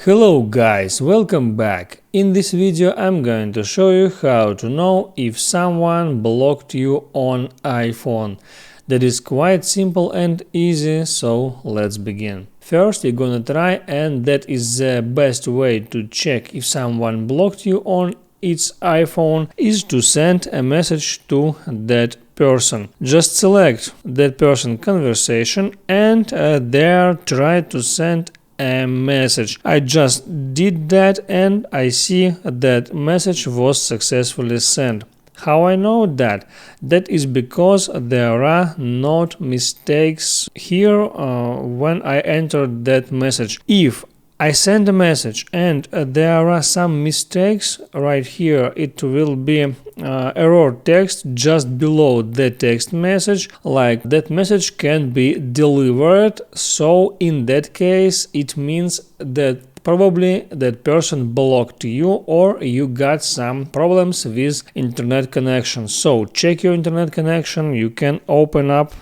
Hello guys, welcome back. In this video I'm going to show you how to know if someone blocked you on iPhone. That is quite simple and easy, so let's begin. First you're gonna try, and that is the best way to check if someone blocked you on its iPhone, is to send a message to that person. Just select that person conversation and there try to send a message. I just did that and I see that message was successfully sent. How I know that? That is because there are not mistakes here when I entered that message. If I send a message and there are some mistakes right here, it will be error text just below the text message, like that message can be delivered. So in that case it means that probably that person blocked you or you got some problems with internet connection. So check your internet connection. You can open up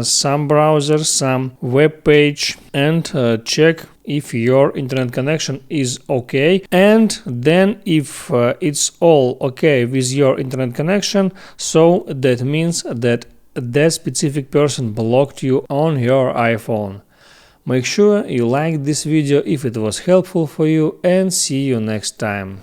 some browser, some web page, and check if your internet connection is okay. And then if it's all okay with your internet connection, so that means that that specific person blocked you on your iPhone. Make sure you like this video if it was helpful for you, and see you next time.